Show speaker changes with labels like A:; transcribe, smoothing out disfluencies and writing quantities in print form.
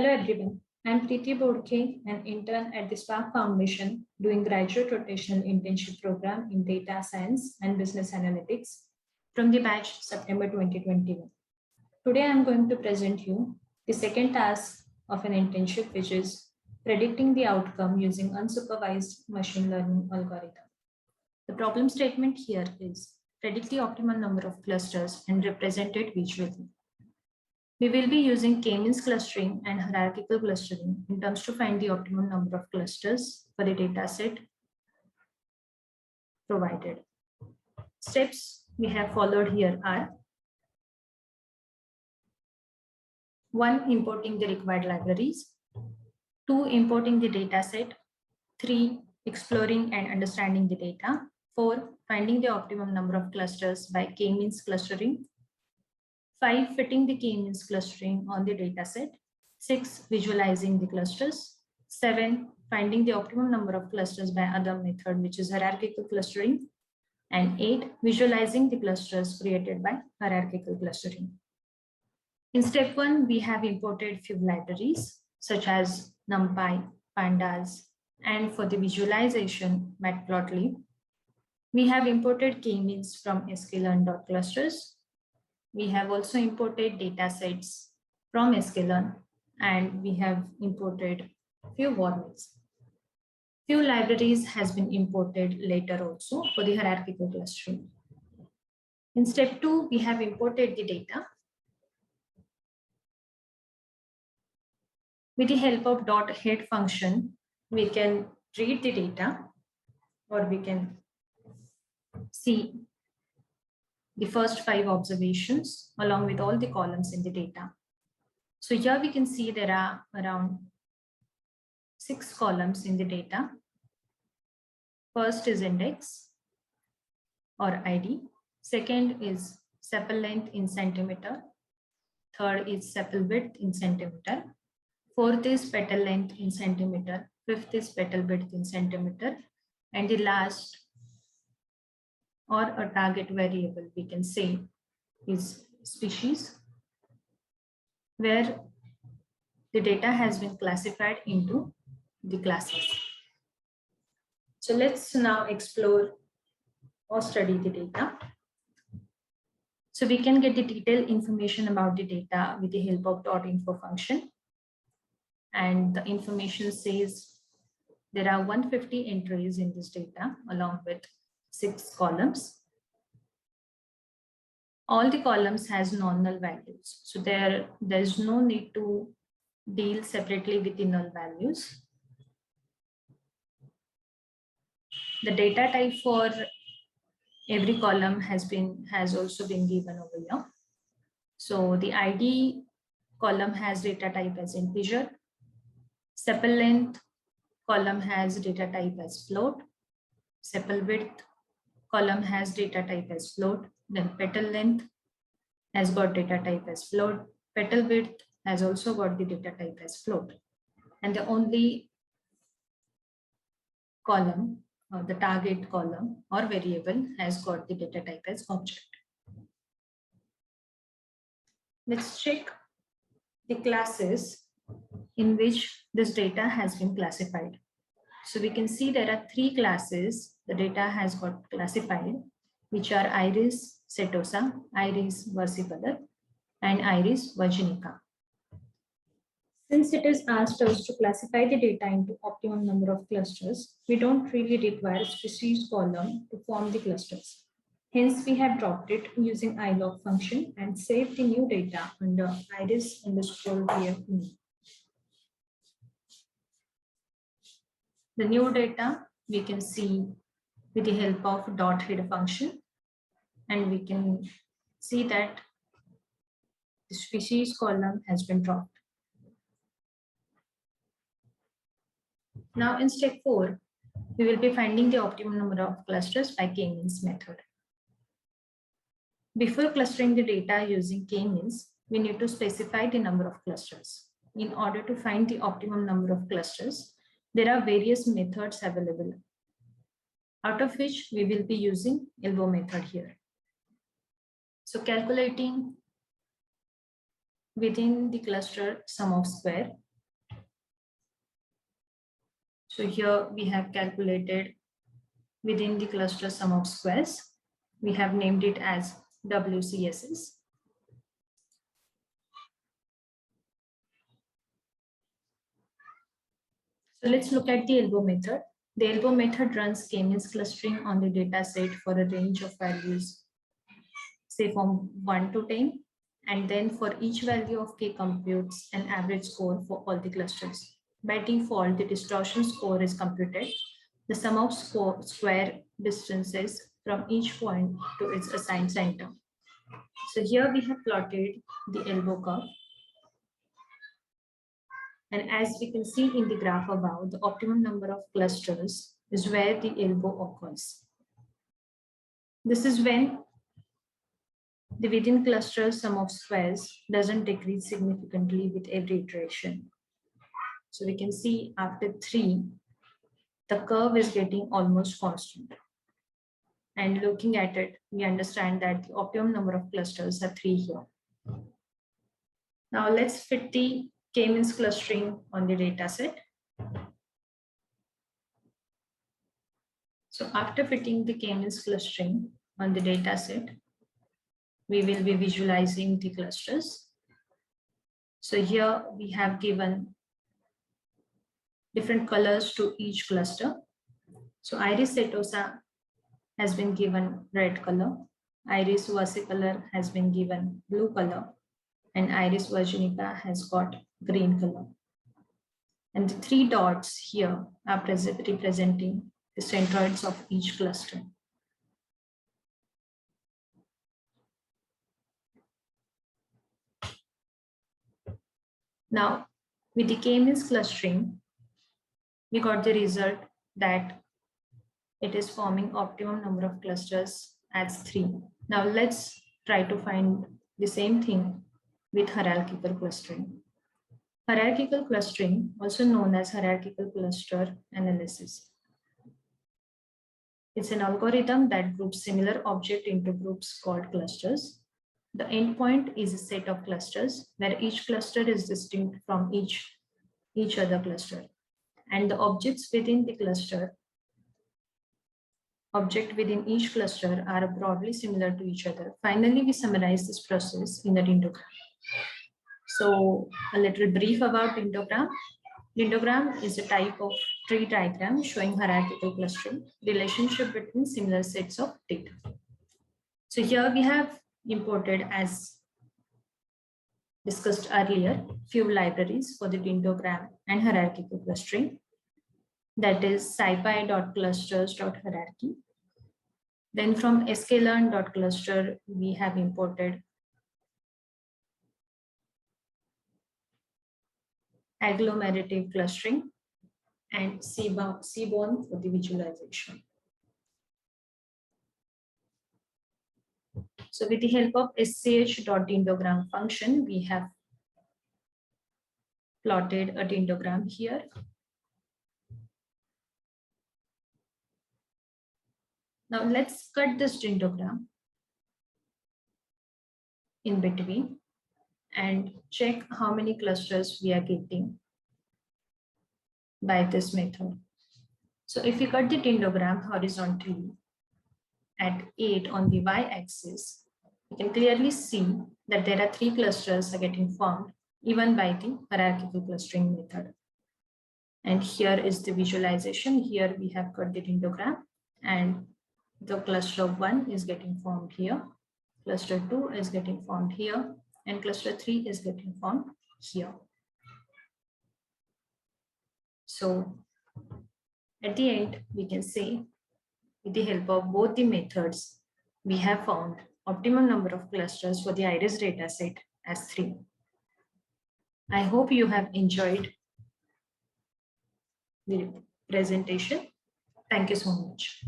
A: Hello everyone, I am Preeti Bodke, an intern at the Spark Foundation doing graduate rotational internship program in data science and business analytics from the batch September 2021. Today I am going to present you the second task of an internship, which is predicting the outcome using unsupervised machine learning algorithm. The problem statement here is predict the optimal number of clusters and represent it visually. We will be using k-means clustering and hierarchical clustering in terms to find the optimal number of clusters for the data set provided. Steps we have followed here are: 1. Importing the required libraries. 2. Importing the data set. 3. Exploring and understanding the data. 4. Finding the optimum number of clusters by k-means clustering. 5. Fitting the k-means clustering on the data set. 6. Visualizing the clusters. 7. Finding the optimum number of clusters by other method, which is hierarchical clustering. And 8. Visualizing the clusters created by hierarchical clustering. In step 1, we have imported few libraries such as NumPy, Pandas, and for the visualization, Matplotlib. We have imported k-means from sklearn.clusters. We have also imported data sets from sklearn, and we have imported few warnings. Few libraries has been imported later also for the hierarchical clustering. In step 2, we have imported the data. With the help of .head function, we can read the data, or we can see the first 5 observations along with all the columns in the data. So here we can see there are around 6 columns in the data. First is index or ID. Second is sepal length in centimeter. Third is sepal width in centimeter. Fourth is petal length in centimeter. Fifth is petal width in centimeter. And the last, or a target variable, we can say, is species, where the data has been classified into the classes. So let's now explore or study the data. So we can get the detailed information about the data with the help of .info function. And the information says there are 150 entries in this data along with 6 columns. All the columns has non-null values. So there's no need to deal separately with the null values. The data type for every column has also been given over here. So the ID column has data type as integer. Sepal length column has data type as float. Sepal width column has data type as float. Then petal length has got data type as float. Petal width has also got the data type as float. And the only column, or the target column or variable, has got the data type as object. Let's check the classes in which this data has been classified. So we can see there are 3 classes the data has got classified, which are Iris setosa, Iris versicolor, and Iris virginica. Since it is asked us to classify the data into optimum number of clusters, we don't really require species column to form the clusters. Hence, we have dropped it using ilog function and saved the new data under iris_vf. The new data we can see with the help of .head function, and we can see that the species column has been dropped. Now in step 4, we will be finding the optimum number of clusters by k-means method. Before clustering the data using k-means, we need to specify the number of clusters. In order to find the optimum number of clusters, there are various methods available, out of which we will be using ELBO method here. So calculating within the cluster sum of square, So here we have calculated within the cluster sum of squares. We have named it as WCSS. So let's look at the elbow method. The elbow method runs k-means clustering on the data set for a range of values, say from 1 to 10, and then for each value of k computes an average score for all the clusters. By default, the distortion score is computed. The sum of square distances from each point to its assigned center. So here we have plotted the elbow curve. And as we can see in the graph above, the optimum number of clusters is where the elbow occurs. This is when the within cluster sum of squares doesn't decrease significantly with every iteration. So we can see after 3, the curve is getting almost constant. And looking at it, we understand that the optimum number of clusters are 3 here. Now let's fit the k-means clustering on the data set. So after fitting the k-means clustering on the data set, we will be visualizing the clusters. So here we have given different colors to each cluster. So Iris setosa has been given red color, Iris versicolor has been given blue color, and Iris virginica has got green color. And the 3 dots here are representing the centroids of each cluster. Now, with the k-means clustering, we got the result that it is forming optimum number of clusters as 3. Now let's try to find the same thing with hierarchical clustering. Hierarchical clustering, also known as hierarchical cluster analysis. It's an algorithm that groups similar objects into groups called clusters. The endpoint is a set of clusters where each cluster is distinct from each other cluster. And the object within each cluster are broadly similar to each other. Finally, we summarize this process in the dendrogram. So a little brief about dendrogram. Dendrogram is a type of tree diagram showing hierarchical clustering, relationship between similar sets of data. So here we have imported, as discussed earlier, few libraries for the dendrogram and hierarchical clustering. That is scipy.clusters.hierarchy. Then from sklearn.cluster, we have imported agglomerative clustering and Seaborn for the visualization. So with the help of sch.dendrogram function, we have plotted a dendrogram here. Now let's cut this dendrogram in between and check how many clusters we are getting by this method. So if we cut the dendrogram horizontally at 8 on the y-axis, you can clearly see that there are 3 clusters are getting formed even by the hierarchical clustering method. And here is the visualization. Here we have cut the dendrogram and the cluster 1 is getting formed here, cluster 2 is getting formed here, and cluster 3 is getting formed here. So at the end, we can say with the help of both the methods, we have found optimum number of clusters for the Iris dataset as 3. I hope you have enjoyed the presentation. Thank you so much.